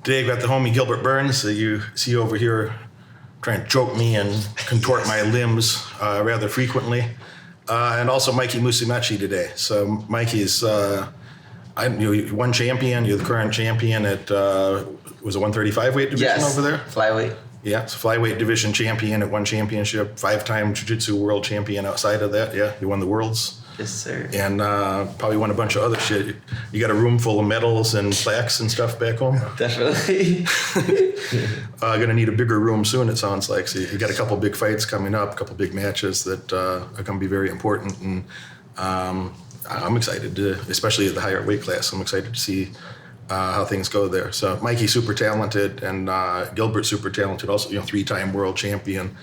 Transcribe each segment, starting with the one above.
Today I've got the homie Gilbert Burns that you see over here trying to choke me and contort my limbs rather frequently. And also Mikey Musumeci today. So Mikey is you won champion. You're the current champion at, was it 135 weight division over there? Flyweight. Yeah, it's flyweight division champion at one championship, 5-time jiu-jitsu world champion outside of that. Yeah, you won the worlds. Yes, sir. And probably won a bunch of other shit. You got a room full of medals and plaques and stuff back home? Definitely. Gonna need a bigger room soon, it sounds like. So you got a couple big fights coming up, a couple big matches that are gonna be very important. And I'm excited to, especially at the higher weight class, I'm excited to see how things go there. So Mikey's super talented, and Gilbert's super talented, also 3-time world champion.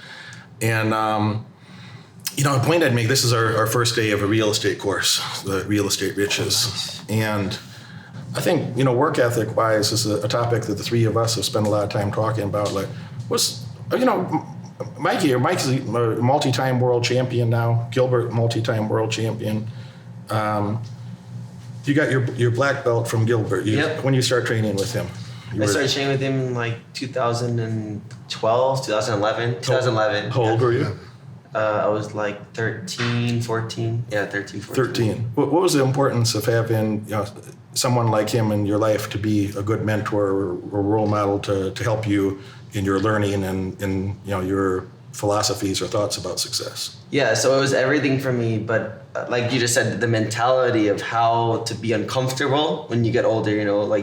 And a point I'd make, this is our first day of a real estate course, the Real Estate Riches. And I think, work ethic wise is a topic that the three of us have spent a lot of time talking about. Like, Mikey's a multi-time world champion now, Gilbert, multi-time world champion. You got your black belt from Gilbert. Yep. When you start training with him? I started training with him in like 2012, 2011. 2011. How old were you? I was like 13, 14. Yeah, 13, 14. 13. What was the importance of having someone like him in your life to be a good mentor or role model to help you in your learning and in your philosophies or thoughts about success? Yeah, so it was everything for me, but like you just said, the mentality of how to be uncomfortable when you get older,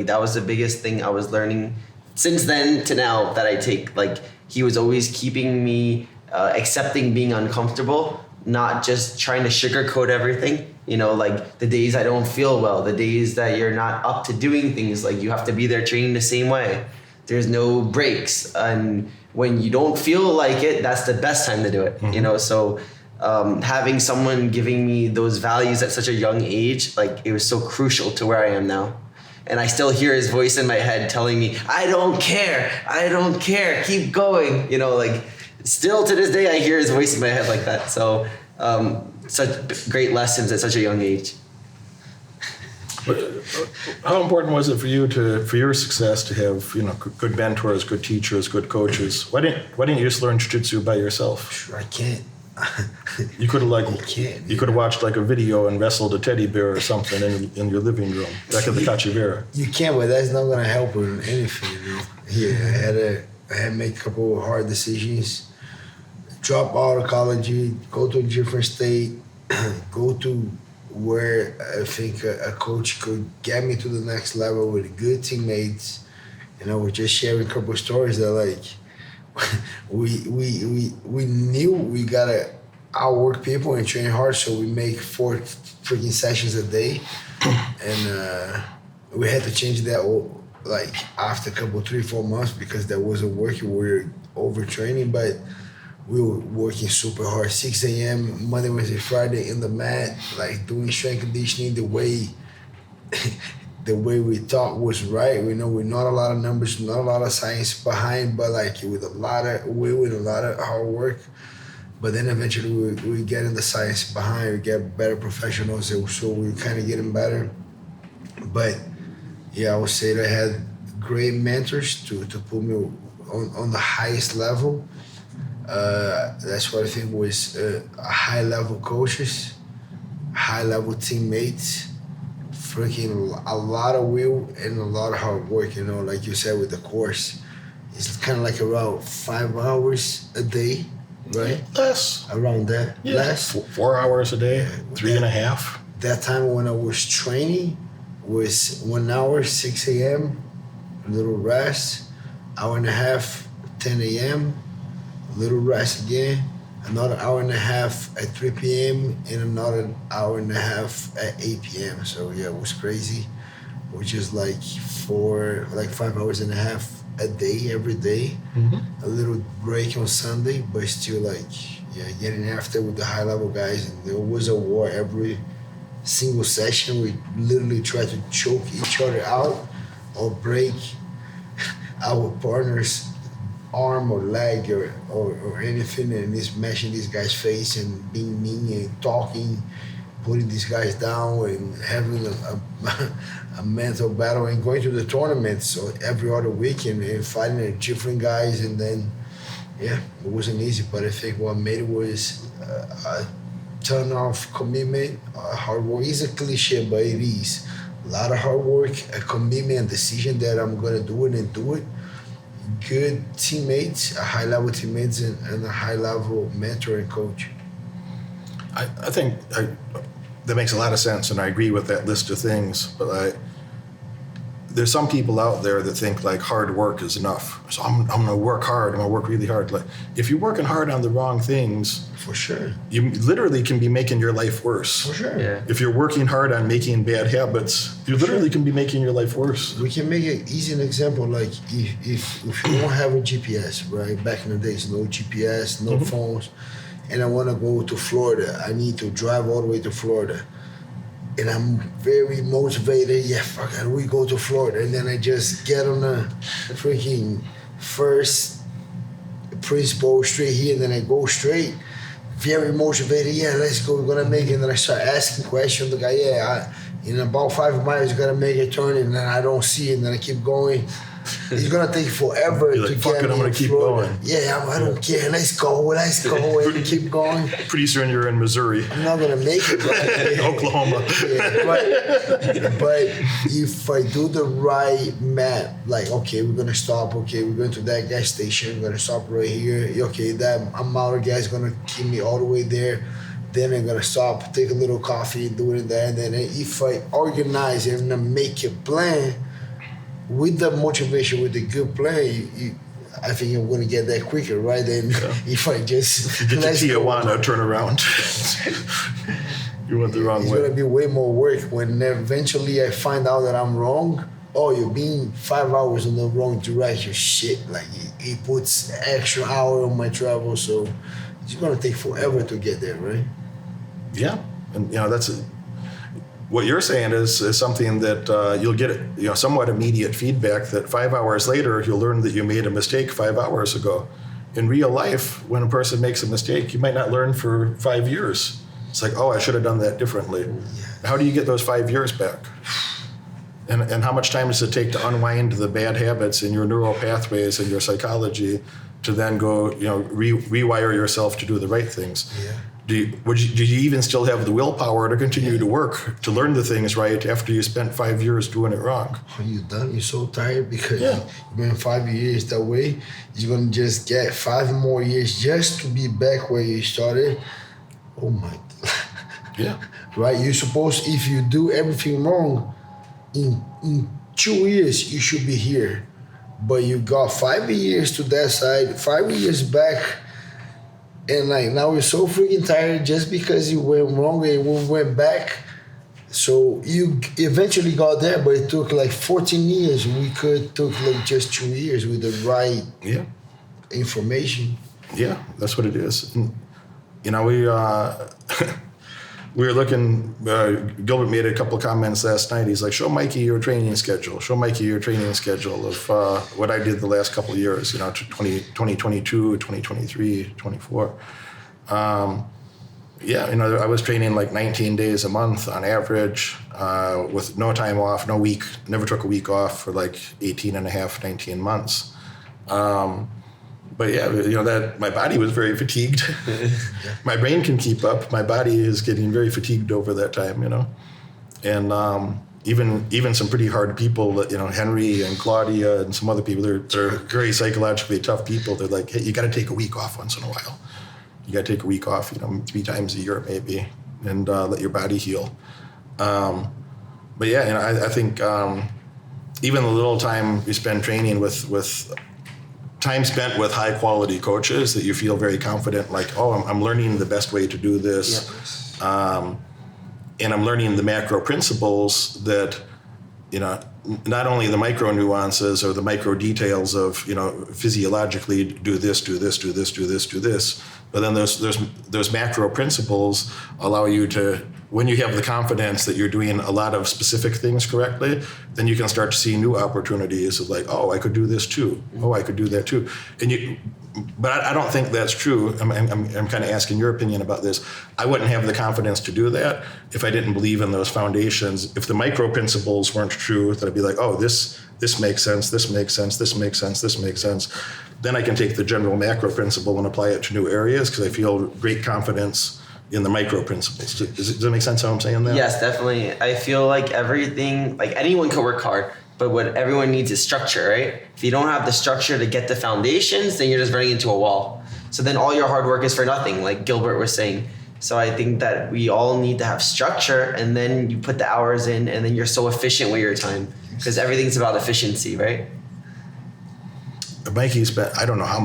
that was the biggest thing I was learning since then to now that I take. Like, he was always keeping me accepting being uncomfortable, not just trying to sugarcoat everything. Like the days I don't feel well, the days that you're not up to doing things, like you have to be there training the same way. There's no breaks. And when you don't feel like it, that's the best time to do it, So having someone giving me those values at such a young age, like it was so crucial to where I am now. And I still hear his voice in my head telling me, I don't care, keep going, Still to this day, I hear his voice in my head like that. So, such great lessons at such a young age. How important was it for you for your success to have good mentors, good teachers, good coaches? Why didn't you just learn jiu-jitsu by yourself? I can't. You could have watched like a video and wrestled a teddy bear or something in your living room back at the Cachivera. You can, but that's not gonna help with anything. Yeah, I had to make a couple of hard decisions. Drop out of college, go to a different state, go to where I think a coach could get me to the next level with good teammates. We're just sharing a couple of stories that we knew we gotta outwork people and train hard, so we make 4 freaking sessions a day, and we had to change that after a couple 3-4 months because that wasn't working. We were overtraining, but we were working super hard, 6 a.m. Monday, Wednesday, Friday in the mat, doing strength conditioning the way we thought was right. We know with not a lot of numbers, not a lot of science behind, but with a lot of will and a lot of hard work. But then eventually we get in the science behind, we get better professionals, so we're kind of getting better. But yeah, I would say that I had great mentors to put me on the highest level. That's what I think was high level coaches, high level teammates, freaking a lot of will and a lot of hard work, like you said with the course. It's kind of like around 5 hours a day, right? Less. Around that. Yeah. Less. 4 hours a day, 3.5. That time when I was training was 1 hour, 6 a.m., a little rest, hour and a half, 10 a.m., little rest again, another hour and a half at 3 p.m. and another hour and a half at 8 p.m. So yeah, it was crazy. Which is 5 hours and a half a day, every day. Mm-hmm. A little break on Sunday, but still getting after with the high level guys. And there was a war every single session. We literally tried to choke each other out or break our partner's arm or leg or anything, and it's smashing this guy's face and being mean and talking putting these guys down and having a mental battle and going to the tournaments so every other weekend and fighting different guys. And then, yeah, it wasn't easy, but I think what made it was a ton of commitment, hard work. It's a cliche, but it is. A lot of hard work, a commitment, a decision that I'm going to do it and do it. Good teammates, a high-level teammates, and a high-level mentor and coach. I think that makes a lot of sense, and I agree with that list of things. But there's some people out there that think like hard work is enough. So I'm going to work hard. I'm going to work really hard. Like if you're working hard on the wrong things, for sure, you literally can be making your life worse. For sure. Yeah. If you're working hard on making bad habits, you literally can be making your life worse. We can make an easy example. Like if you don't have a GPS, right? Back in the days, no GPS, no phones, and I want to go to Florida. I need to drive all the way to Florida. And I'm very motivated. Yeah, fuck it, we go to Florida. And then I just get on the freaking first principal straight here, and then I go straight. Very motivated. Yeah, let's go. We're gonna make it. And then I start asking questions. The guy, in about 5 miles, you're gonna make a turn, and then I don't see it, and then I keep going. It's gonna take forever You're to like, fuck get it, I'm gonna keep Florida. going. Yeah, I don't care. Let's go, and keep going. Pretty soon you're in Missouri, I'm not gonna make it, right? Oklahoma. Yeah, but if I do the right map, like, okay, we're gonna stop, okay, we're going to that gas station, we're gonna stop right here, okay, that amount of gas is gonna keep me all the way there, then I'm gonna stop, take a little coffee, do it there, and then if I organize and make a plan, with the motivation, with the good plan, I think I'm gonna get there quicker, right? Than if I just You get to Tijuana, turn around. You went the wrong It's way. gonna be way more work when eventually I find out that I'm wrong. Oh, you're being 5 hours in the wrong direction. Shit, like it puts extra hour on my travel, so it's gonna take forever to get there, right? Yeah, and that's what you're saying is something that you'll get somewhat immediate feedback that 5 hours later you'll learn that you made a mistake 5 hours ago. In real life, when a person makes a mistake, you might not learn for 5 years. It's like, oh, I should have done that differently. Yeah. How do you get those 5 years back? And how much time does it take to unwind the bad habits in your neural pathways and your psychology to then go, rewire yourself to do the right things? Yeah. Do you even still have the willpower to continue to work, to learn the things right after you spent 5 years doing it wrong? Are you done? You're so tired because you've been 5 years that way. You're going to just get 5 more years just to be back where you started. Oh my. Yeah. Right? You're supposed, if you do everything wrong, in 2 years, you should be here. But you got 5 years to that side, 5 years back. And like now we're so freaking tired just because you went wrong and we went back. So you eventually got there, but it took like 14 years. We took like just 2 years with the right information. Yeah, that's what it is. And, we were looking, Gilbert made a couple of comments last night. He's like, show Mikey your training schedule. Show Mikey your training schedule of what I did the last couple of years, 2022, 2023, 24. I was training like 19 days a month on average with no time off, no week, never took a week off for like 18 and a half, 19 months. But yeah, that my body was very fatigued. My brain can keep up. My body is getting very fatigued over that time, And even some pretty hard people, Henry and Claudia and some other people, they're very psychologically tough people. They're like, hey, you got to take a week off once in a while. You got to take a week off, 3 times a year maybe, and let your body heal. But yeah, I think even the little time you spend training with time spent with high quality coaches that you feel very confident, like, oh, I'm learning the best way to do this. And I'm learning the macro principles that, not only the micro nuances or the micro details of, physiologically do this, do this, do this, do this, do this, but then those macro principles allow you to when you have the confidence that you're doing a lot of specific things correctly, then you can start to see new opportunities of like, oh, I could do this too. Oh, I could do that too. But I don't think that's true. I'm kind of asking your opinion about this. I wouldn't have the confidence to do that if I didn't believe in those foundations. If the micro principles weren't true, that I'd be like, oh, this makes sense, this makes sense, this makes sense, this makes sense. Then I can take the general macro principle and apply it to new areas because I feel great confidence in the micro principles. Does it make sense how I'm saying that? Yes, definitely. I feel like everything, like anyone can work hard, but what everyone needs is structure, right? If you don't have the structure to get the foundations, then you're just running into a wall. So then all your hard work is for nothing, like Gilbert was saying. So I think that we all need to have structure, and then you put the hours in, and then you're so efficient with your time because everything's about efficiency, right? Mikey spent, I don't know how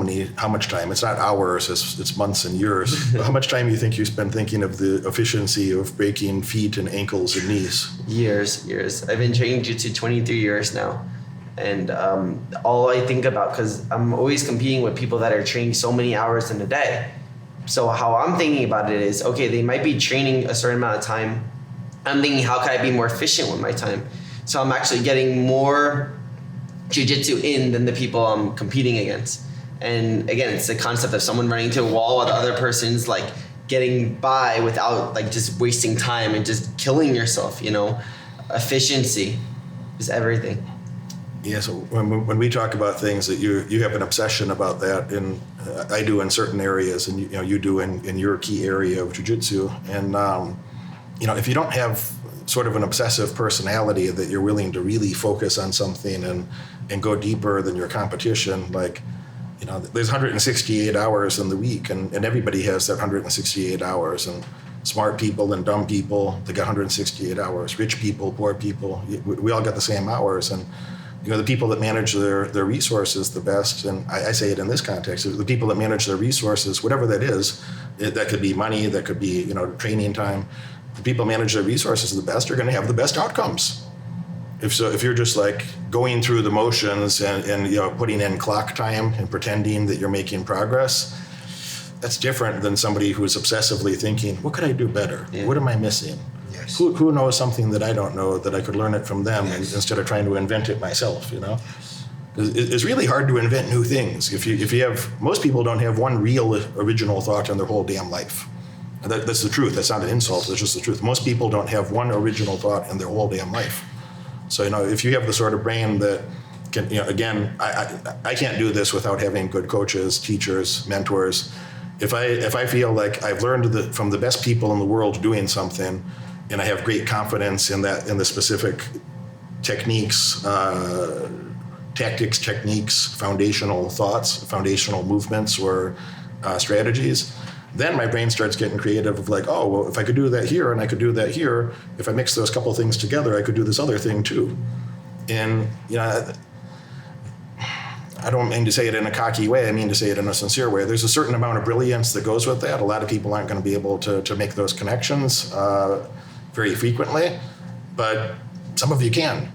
much time, it's not hours, it's months and years. How much time do you think you spend thinking of the efficiency of breaking feet and ankles and knees? Years. I've been training jiu-jitsu 23 years now. And all I think about, because I'm always competing with people that are training so many hours in a day. So how I'm thinking about it is, okay, they might be training a certain amount of time. I'm thinking, how can I be more efficient with my time? So I'm actually getting more jiu-jitsu in than the people I'm competing against. And again, it's the concept of someone running into a wall while the other person's like getting by without like just wasting time and just killing yourself, you know. Efficiency is everything. Yeah, so when we talk about things that you have an obsession about that, and I do in certain areas, and you do in your key area of jiu-jitsu, and if you don't have sort of an obsessive personality that you're willing to really focus on something and go deeper than your competition, like, there's 168 hours in the week, and everybody has that 168 hours, and smart people and dumb people, they got 168 hours. Rich people, poor people, we all got the same hours. And the people that manage their resources the best, and I say it in this context, the people that manage their resources, whatever that is, that could be money, that could be training time. The people manage their resources the best are going to have the best outcomes. If you're just like going through the motions and putting in clock time and pretending that you're making progress, that's different than somebody who's obsessively thinking, what could I do better? Yeah. What am I missing? Yes. Who knows something that I don't know that I could learn it from them, yes, instead of trying to invent it myself, It's really hard to invent new things. If you have, most people don't have one real original thought in their whole damn life. That's the truth. That's not an insult. That's just the truth. Most people don't have one original thought in their whole damn life. So, if you have the sort of brain that can, again, I can't do this without having good coaches, teachers, mentors. If I feel like I've learned from the best people in the world doing something, and I have great confidence in the specific techniques, tactics, techniques, foundational thoughts, foundational movements, or strategies, then my brain starts getting creative of like, oh, well, if I could do that here and I could do that here, if I mix those couple things together, I could do this other thing too. And, I don't mean to say it in a cocky way, I mean to say it in a sincere way. There's a certain amount of brilliance that goes with that. A lot of people aren't going to be able to make those connections very frequently, but some of you can.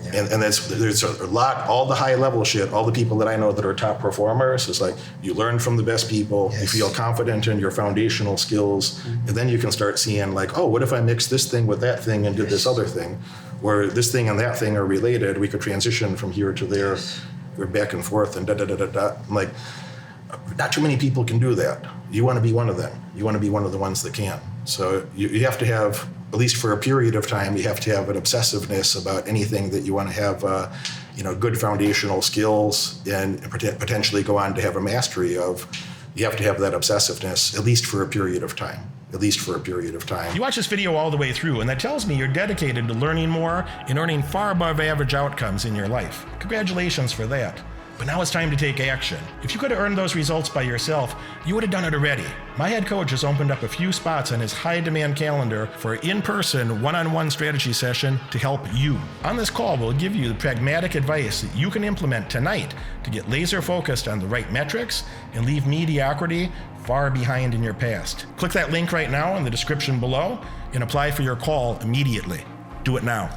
Yeah. And there's a lot, all the high level shit, all the people that I know that are top performers, is like, you learn from the best people, yes, you feel confident in your foundational skills, mm-hmm, and then you can start seeing like, oh, what if I mix this thing with that thing and did, yes, this other thing, where this thing and that thing are related, we could transition from here to there, yes, we're back and forth and da-da-da-da-da. Like, not too many people can do that. You want to be one of them. You want to be one of the ones that can. So you have to have, at least for a period of time, you have to have an obsessiveness about anything that you want to have, good foundational skills and potentially go on to have a mastery of. You have to have that obsessiveness, at least for a period of time. You watch this video all the way through, and that tells me you're dedicated to learning more and earning far above average outcomes in your life. Congratulations for that. But now it's time to take action. If you could have earned those results by yourself, you would have done it already. My head coach has opened up a few spots on his high-demand calendar for an in-person, one-on-one strategy session to help you. On this call, we'll give you the pragmatic advice that you can implement tonight to get laser-focused on the right metrics and leave mediocrity far behind in your past. Click that link right now in the description below and apply for your call immediately. Do it now.